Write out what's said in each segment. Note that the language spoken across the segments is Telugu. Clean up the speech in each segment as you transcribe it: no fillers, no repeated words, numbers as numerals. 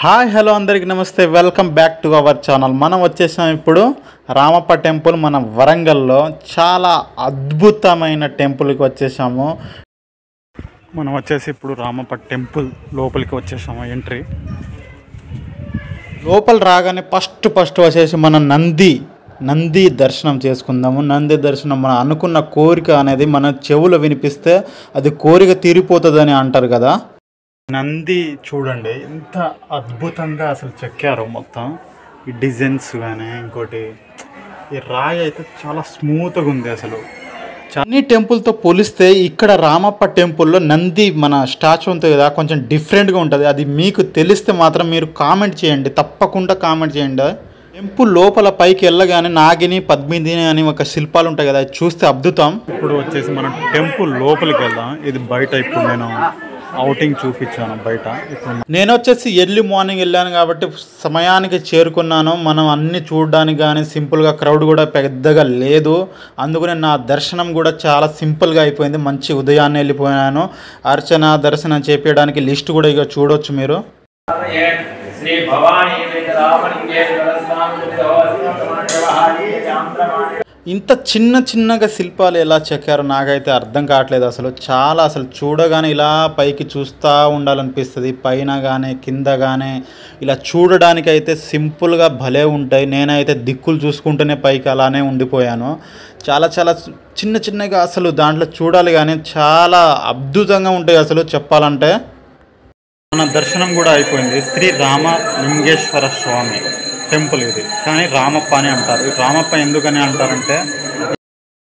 హాయ్ హలో అందరికీ నమస్తే, welcome back to our channel. మనం వచ్చేసాం ఇప్పుడు రామప్ప టెంపుల్ మన వరంగల్లో చాలా అద్భుతమైన టెంపుల్కి వచ్చేసాము. మనం వచ్చేసి ఇప్పుడు రామప్ప టెంపుల్ లోపలికి వచ్చేసాము. ఎంట్రీ లోపల రాగానే ఫస్ట్ వచ్చేసి మనం నంది దర్శనం చేసుకుందాము. నంది దర్శనం మనం అనుకున్న కోరిక అనేది మన చెవులో వినిపిస్తే అది కోరిక తీరిపోతుందని అంటారు కదా. నంది చూడండి ఎంత అద్భుతంగా అసలు చెక్కారు. మొత్తం ఈ డిజైన్స్ కానీ ఇంకోటి ఈ రాయి అయితే చాలా స్మూత్గా ఉంది. అసలు అన్ని టెంపుల్తో పోలిస్తే ఇక్కడ రామప్ప టెంపుల్లో నంది మన స్టాచ్యూ ఉంటుంది కదా, కొంచెం డిఫరెంట్గా ఉంటుంది. అది మీకు తెలిస్తే మాత్రం మీరు కామెంట్ చేయండి, తప్పకుండా కామెంట్ చేయండి. టెంపుల్ లోపల పైకి వెళ్ళగానే నాగిని పద్మిని అని ఒక శిల్పాలు ఉంటాయి కదా, అది చూస్తే అద్భుతం. ఇప్పుడు వచ్చేసి మనం టెంపుల్ లోపలికి వెళ్దాం. ఇది బయట ఇప్పుడు నేను అవుటింగ్ చూపించాను బయట. ఇప్పుడు నేను వచ్చేసి ఎర్లీ మార్నింగ్ వెళ్ళాను కాబట్టి సమయానికి చేరుకున్నాను. మనం అన్ని చూడడానికి కానీ సింపుల్గా, క్రౌడ్ కూడా పెద్దగా లేదు. అందుకనే నా దర్శనం కూడా చాలా సింపుల్గా అయిపోయింది. మంచి ఉదయాన్నే వెళ్ళిపోయాను. అర్చన దర్శనం చేపించడానికి లిస్ట్ కూడా ఇక చూడొచ్చు మీరు. ఇంత చిన్నగా శిల్పాలు ఎలా చెక్కారో నాకైతే అర్థం కావట్లేదు. అసలు చూడగానే ఇలా పైకి చూస్తూ ఉండాలనిపిస్తుంది. పైన కానీ కింద కానీ ఇలా చూడడానికి అయితే సింపుల్గా భలే ఉంటాయి. నేనైతే దిక్కులు చూసుకుంటూనే పైకి అలానే ఉండిపోయాను. చాలా చిన్నగా అసలు దాంట్లో చూడాలి కానీ చాలా అద్భుతంగా ఉంటాయి అసలు చెప్పాలంటే. మన దర్శనం కూడా అయిపోయింది. శ్రీ రామలింగేశ్వర స్వామి టెంపుల్ ఇది, కానీ రామప్ప అని అంటారు. రామప్ప ఎందుకని అంటారంటే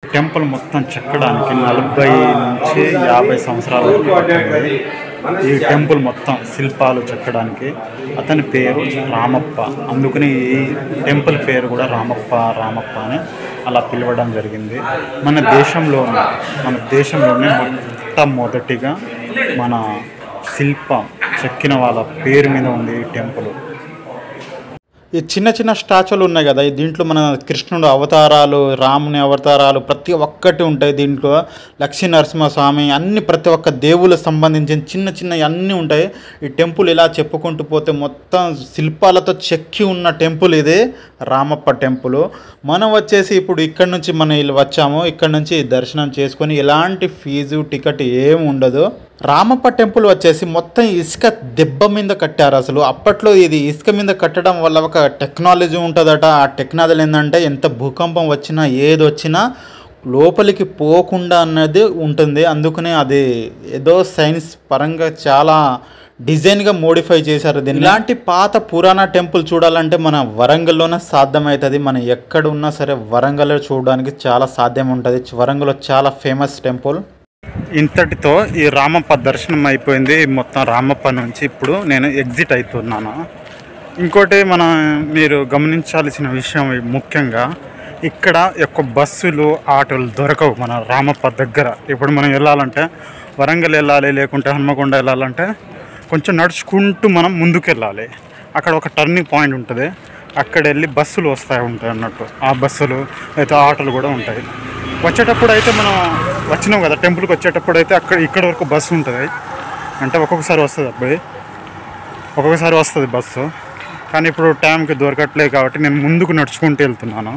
టెంపుల్ మొత్తం చెక్కడానికి 40 నుంచి 50 సంవత్సరాల వరకు పట్టింది. ఈ టెంపుల్ మొత్తం శిల్పాలు చెక్కడానికి. అతని పేరు రామప్ప, అందుకని ఈ టెంపుల్ పేరు కూడా రామప్ప అని అలా పిలవడం జరిగింది. మన దేశంలోనే మొట్టమొదటిగా మన శిల్పం చెక్కిన వాళ్ళ పేరు మీద ఉంది ఈ టెంపుల్. ఈ చిన్న స్టాచ్యూలు ఉన్నాయి కదా, దీంట్లో మన కృష్ణుడు అవతారాలు, రాముని అవతారాలు ప్రతి ఒక్కటి ఉంటాయి. దీంట్లో లక్ష్మీ నరసింహస్వామి అన్ని ప్రతి ఒక్క దేవుళ్ళకు సంబంధించిన చిన్న అన్నీ ఉంటాయి. ఈ టెంపుల్ ఇలా చెప్పుకుంటూ పోతే మొత్తం శిల్పాలతో చెక్కి ఉన్న టెంపుల్ ఇది రామప్ప టెంపుల్. మనం వచ్చేసి ఇప్పుడు ఇక్కడ నుంచి మనం ఇలా వచ్చాము. ఇక్కడ నుంచి దర్శనం చేసుకొని ఎలాంటి ఫీజు టికెట్ ఏమి ఉండదు. రామప్ప టెంపుల్ వచ్చేసి మొత్తం ఇసుక దెబ్బ మీద కట్టారు. అసలు అప్పట్లో ఇది ఇసుక మీద కట్టడం వల్ల ఒక టెక్నాలజీ ఉంటుందట. ఆ టెక్నాలజీ ఏంటంటే ఎంత భూకంపం వచ్చినా ఏది వచ్చినా లోపలికి పోకుండా అన్నది ఉంటుంది. అందుకనే అది ఏదో సైన్స్ పరంగా చాలా డిజైన్గా మోడిఫై చేశారు దీన్ని. ఇలాంటి పాత పురాణ టెంపుల్ చూడాలంటే మన వరంగల్లోనే సాధ్యమవుతుంది. మనం ఎక్కడ ఉన్నా సరే వరంగల్లో చూడడానికి చాలా సాధ్యం ఉంటుంది. వరంగల్లో చాలా ఫేమస్ టెంపుల్. ఇంతటితో ఈ రామప్ప దర్శనం అయిపోయింది. మొత్తం రామప్ప నుంచి ఇప్పుడు నేను ఎగ్జిట్ అవుతున్నాను. ఇంకోటి మీరు గమనించాల్సిన విషయం ముఖ్యంగా ఇక్కడ ఎక్కువ బస్సులు ఆటోలు దొరకవు మన రామప్ప దగ్గర. ఇప్పుడు మనం వెళ్ళాలంటే వరంగల్ వెళ్ళాలి, లేకుంటే హన్మకొండ వెళ్ళాలంటే కొంచెం నడుచుకుంటూ మనం ముందుకు వెళ్ళాలి. అక్కడ ఒక టర్నింగ్ పాయింట్ ఉంటుంది, అక్కడ వెళ్ళి బస్సులు ఉంటాయి అన్నట్టు. ఆ బస్సులు అయితే ఆటోలు కూడా ఉంటాయి. వచ్చేటప్పుడు అయితే మనం వచ్చినాం కదా టెంపుల్కి, వచ్చేటప్పుడు అయితే ఇక్కడ వరకు బస్సు ఉంటుంది. అంటే ఒక్కొక్కసారి వస్తుంది బస్సు, కానీ ఇప్పుడు టైంకి దొరకట్లేదు కాబట్టి నేను ముందుకు నడుచుకుంటూ వెళ్తున్నాను.